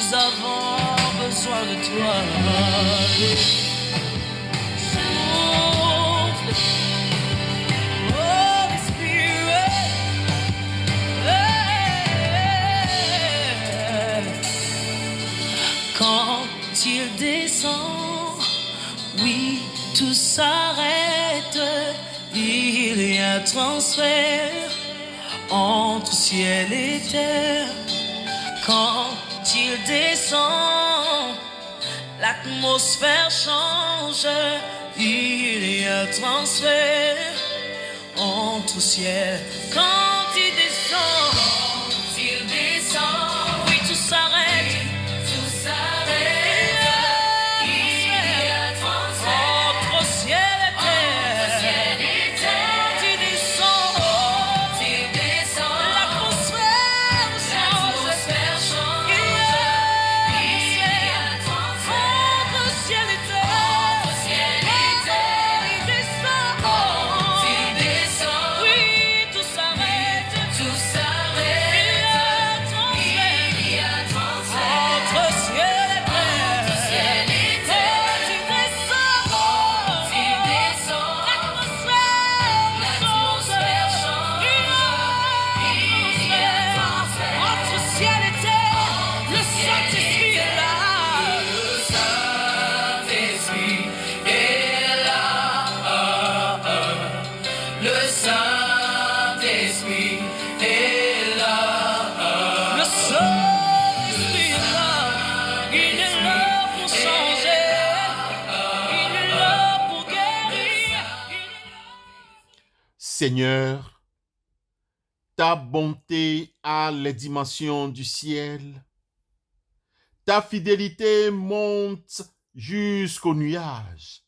nous avons besoin de toi. Souffle, Holy Spirit. Quand il descend, oui, tout s'arrête. Il y a transfert entre ciel et terre. Quand il descend, l'atmosphère change. Il y a transfert entre ciel. Quand il descend, oui, tout s'arrête. Tout s'arrête. Il y a transfert entre ciel et terre. Quand il descend, l'atmosphère change. Il y a transfert entre ciel et terre. Quand il descend, oui, tout s'arrête. Il y a transfert entre ciel et terre. Quand il descend, l'atmosphère change. Il y a transfert entre ciel et terre. Le Saint-Esprit est là. Le Saint-Esprit est là. Le Saint-Esprit est là. Le Saint-Esprit est là. Il est là pour changer. Il est là pour guérir. Seigneur, ta bonté a les dimensions du ciel. Ta fidélité monte jusqu'aux nuages.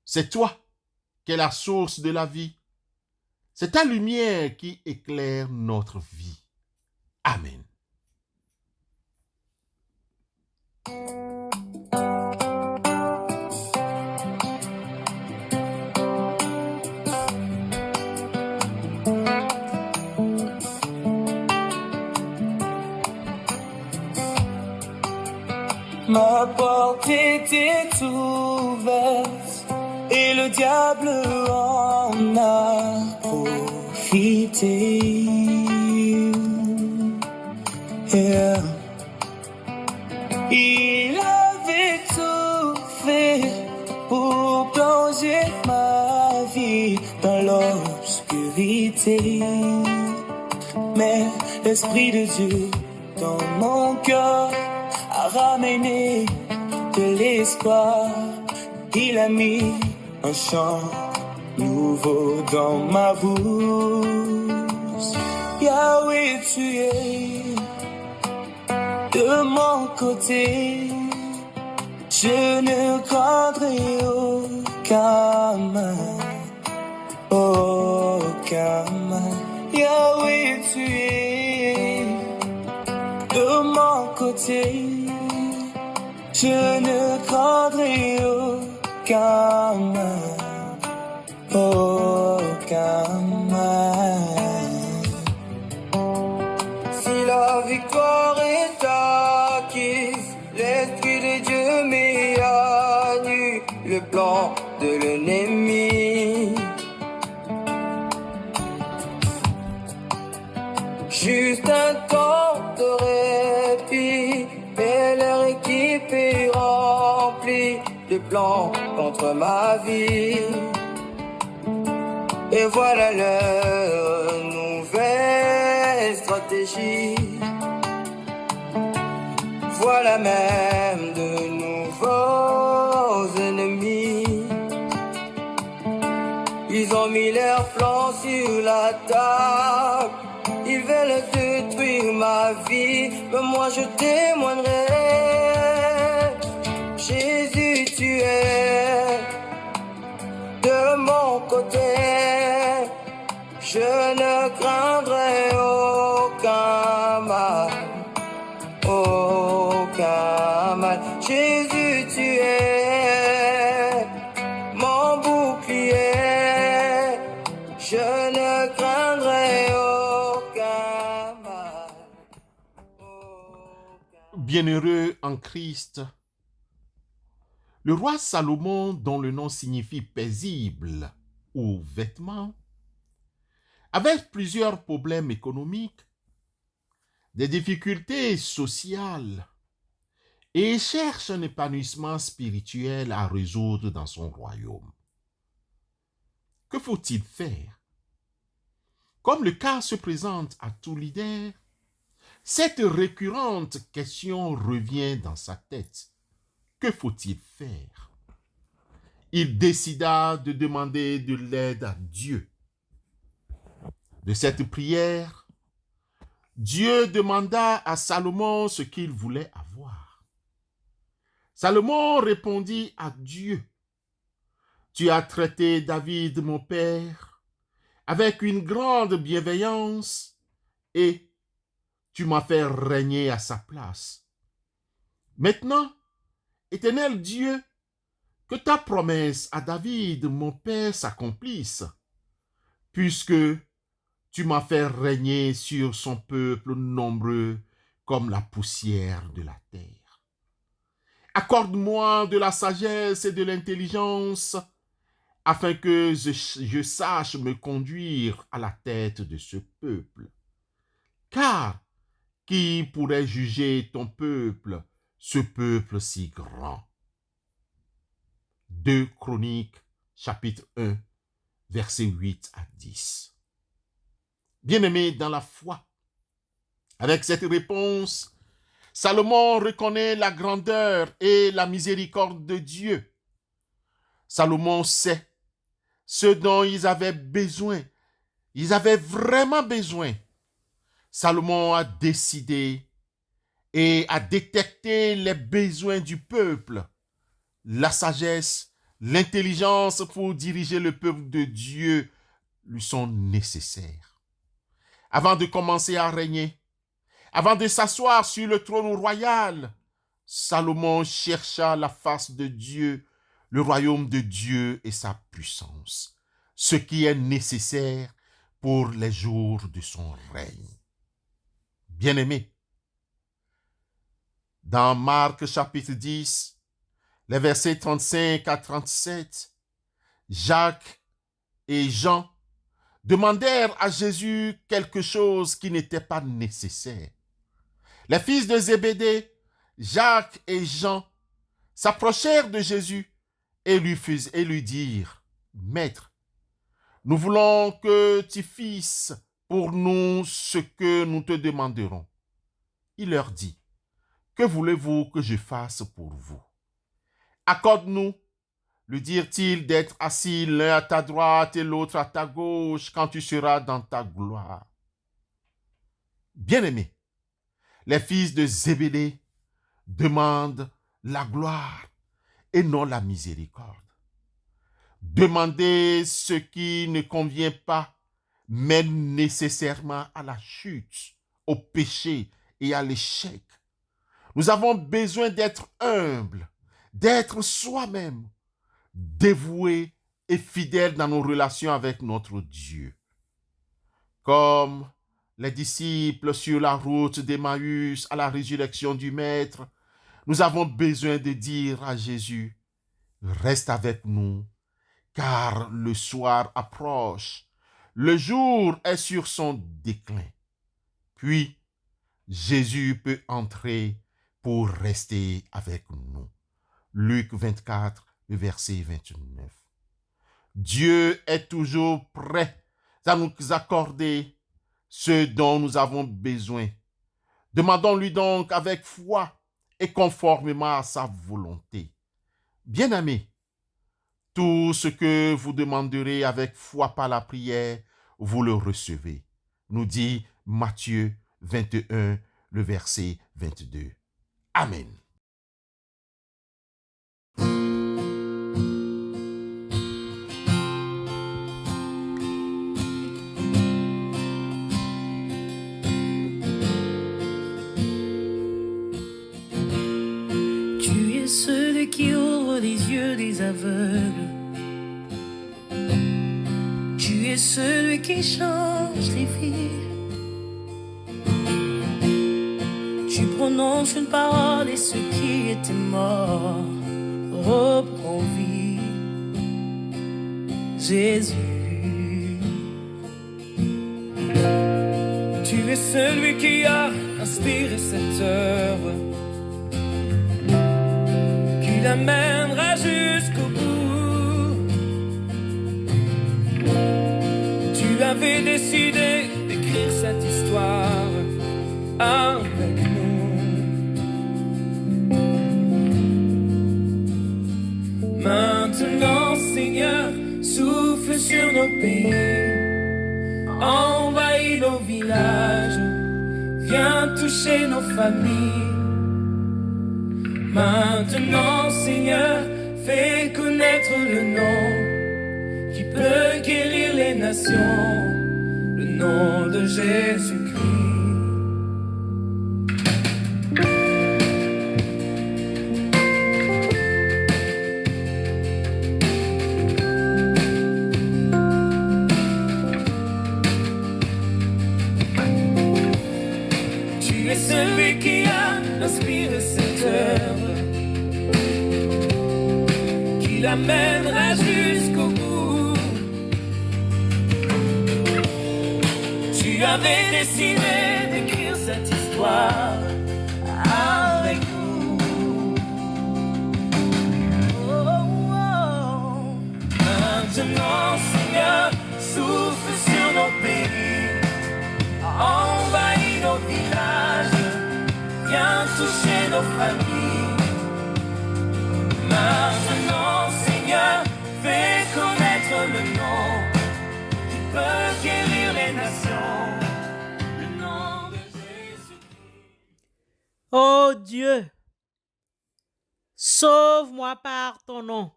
C'est toi qui es la source de la vie. C'est ta lumière qui éclaire notre vie. Amen. Ma porte était ouverte et le diable en a profité. Yeah. Il avait tout fait pour plonger ma vie dans l'obscurité. Mais l'Esprit de Dieu dans mon cœur a ramené de l'espoir. Il a mis un chant nouveau dans ma bouche. Yahweh, tu es de mon côté. Je ne craindrai aucun mal, aucun mal. Yahweh, tu es de mon côté. Je ne craindrai aucun mal, aucun mal. Si la victoire est acquise, l'Esprit de Dieu m'éannule le plan de l'ennemi. Juste un temps de répit et leur équipe est remplie de plans contre ma vie. Et voilà leur nouvelle stratégie. Voilà même de nouveaux ennemis. Ils ont mis leurs plans sur la table. Ils veulent détruire ma vie, mais moi je témoignerai. Jésus, tu es de mon côté. Je ne craindrai aucun mal, aucun mal. Jésus, tu es mon bouclier. Je ne craindrai aucun mal. Bienheureux en Christ, le roi Salomon, dont le nom signifie paisible ou vêtement, avait plusieurs problèmes économiques, des difficultés sociales et cherche un épanouissement spirituel à résoudre dans son royaume. Que faut-il faire? Comme le cas se présente à tout leader, cette récurrente question revient dans sa tête. Que faut-il faire? Il décida de demander de l'aide à Dieu. De cette prière, Dieu demanda à Salomon ce qu'il voulait avoir. Salomon répondit à Dieu: « Tu as traité David, mon père, avec une grande bienveillance et tu m'as fait régner à sa place. Maintenant, Éternel Dieu, que ta promesse à David, mon père, s'accomplisse, puisque tu m'as fait régner sur son peuple nombreux comme la poussière de la terre. Accorde-moi de la sagesse et de l'intelligence, afin que je sache me conduire à la tête de ce peuple. Car qui pourrait juger ton peuple, ce peuple si grand? » 2 Chroniques, chapitre 1, versets 8 à 10. Bien-aimés dans la foi, avec cette réponse, Salomon reconnaît la grandeur et la miséricorde de Dieu. Salomon sait ce dont ils avaient besoin. Ils avaient vraiment besoin. Salomon a décidé et a détecté les besoins du peuple. La sagesse, l'intelligence pour diriger le peuple de Dieu lui sont nécessaires. Avant de commencer à régner, avant de s'asseoir sur le trône royal, Salomon chercha la face de Dieu, le royaume de Dieu et sa puissance, ce qui est nécessaire pour les jours de son règne. Bien-aimés, dans Marc chapitre 10, les versets 35 à 37, Jacques et Jean demandèrent à Jésus quelque chose qui n'était pas nécessaire. Les fils de Zébédée, Jacques et Jean, s'approchèrent de Jésus et lui dirent: « Maître, nous voulons que tu fasses pour nous ce que nous te demanderons. » Il leur dit: « Que voulez-vous que je fasse pour vous? Accorde-nous, lui dirent-ils, d'être assis l'un à ta droite et l'autre à ta gauche quand tu seras dans ta gloire. » Bien-aimés, les fils de Zébédée demandent la gloire et non la miséricorde. Demander ce qui ne convient pas mène nécessairement à la chute, au péché et à l'échec. Nous avons besoin d'être humbles, d'être soi-même, dévoués et fidèles dans nos relations avec notre Dieu. Comme les disciples sur la route d'Emmaüs à la résurrection du Maître, nous avons besoin de dire à Jésus: « Reste avec nous, car le soir approche, le jour est sur son déclin. » Puis, Jésus peut entrer pour rester avec nous. Luc 24, le verset 29. Dieu est toujours prêt à nous accorder ce dont nous avons besoin. Demandons-lui donc avec foi et conformément à sa volonté. Bien-aimés, tout ce que vous demanderez avec foi par la prière, vous le recevez, nous dit Matthieu 21, le verset 22. Amen. Tu es celui qui ouvre les yeux des aveugles. Tu es celui qui change les vies. Tu prononce une parole et ce qui était mort reprend vie. Jésus, tu es celui qui a inspiré cette œuvre, qui l'amènera jusqu'au bout. Tu avais décidé d'écrire cette histoire avec nous. Maintenant, Seigneur, souffle sur nos pays, envahis nos villages, viens toucher nos familles. Maintenant, Seigneur, fais connaître le nom qui peut guérir les nations, le nom de Jésus-Christ. Celui qui a inspiré cette œuvre, qui l'amènera jusqu'au bout. Tu avais décidé d'écrire cette histoire avec nous. Oh, oh. Maintenant, Seigneur, souffle sur nos pays, envahis nos villages, viens toucher nos familles. Maintenant, Seigneur, fais connaître le nom qui peut guérir les nations, le nom de Jésus-Christ. Ô Dieu, sauve-moi par ton nom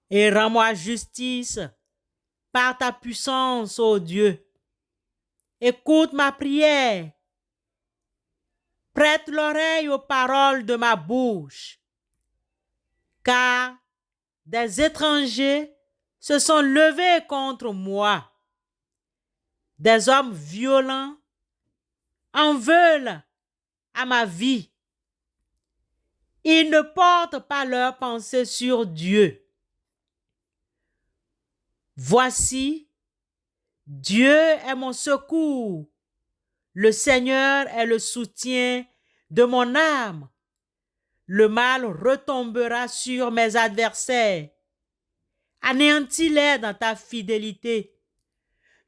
et rends-moi justice par ta puissance, ô Dieu. Écoute ma prière. Prête l'oreille aux paroles de ma bouche, car des étrangers se sont levés contre moi. Des hommes violents en veulent à ma vie. Ils ne portent pas leurs pensées sur Dieu. Voici, Dieu est mon secours. Le Seigneur est le soutien de mon âme. Le mal retombera sur mes adversaires. Anéantis-les dans ta fidélité.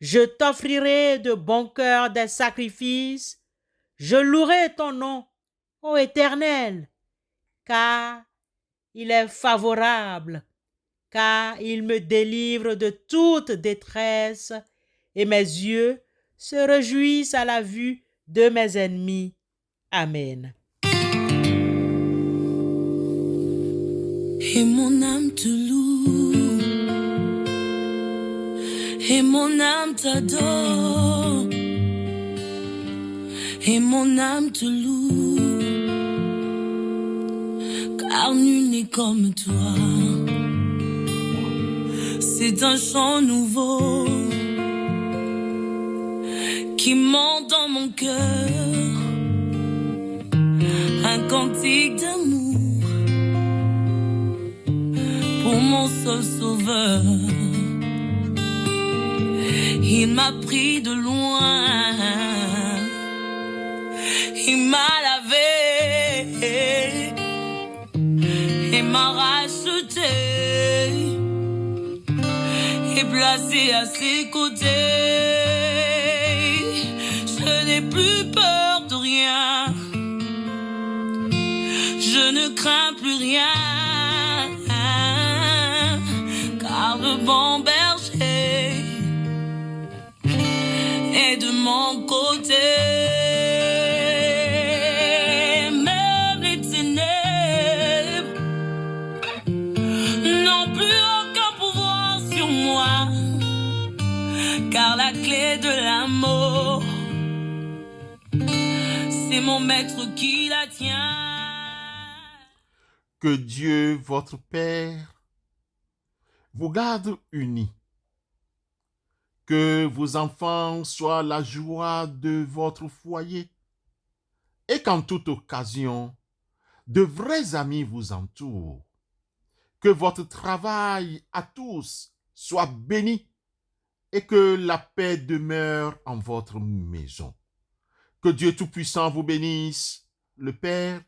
Je t'offrirai de bon cœur des sacrifices. Je louerai ton nom, ô Éternel, car il est favorable, car il me délivre de toute détresse et mes yeux se réjouissent à la vue de mes ennemis. Amen. Et mon âme te loue, et mon âme t'adore, et mon âme te loue, car nul n'est comme toi. C'est un chant nouveau qui monte dans mon cœur, un cantique d'amour pour mon seul sauveur. Il m'a pris de loin, il m'a lavé et m'a racheté et placé à ses côtés. Je n'ai plus peur de rien, je ne crains plus rien, car le bon berger est de mon côté. Même les ténèbres n'ont plus aucun pouvoir sur moi, car la clé de l'amour, c'est mon maître qui la tient. Que Dieu, votre Père, vous garde unis. Que vos enfants soient la joie de votre foyer. et qu'en toute occasion, de vrais amis vous entourent. Que votre travail à tous soit béni et que la paix demeure en votre maison. Que Dieu Tout-Puissant vous bénisse, le Père,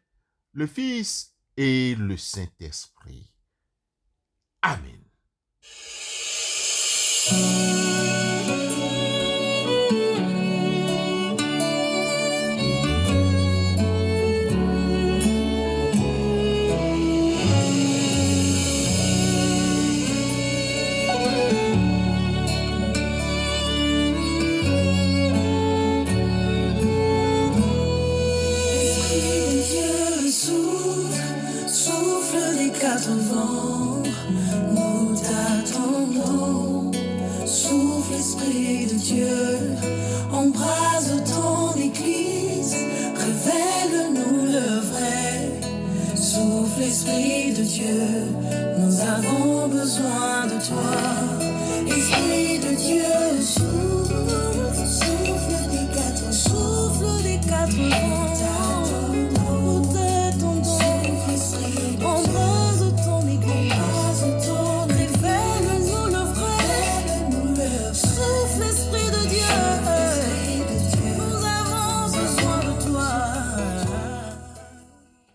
le Fils et le Saint-Esprit. Amen. Souffle des quatre vents, nous t'attendons. Souffle, Esprit de Dieu, embrase ton Église, révèle-nous le vrai. Souffle, Esprit de Dieu, nous avons besoin de toi. Esprit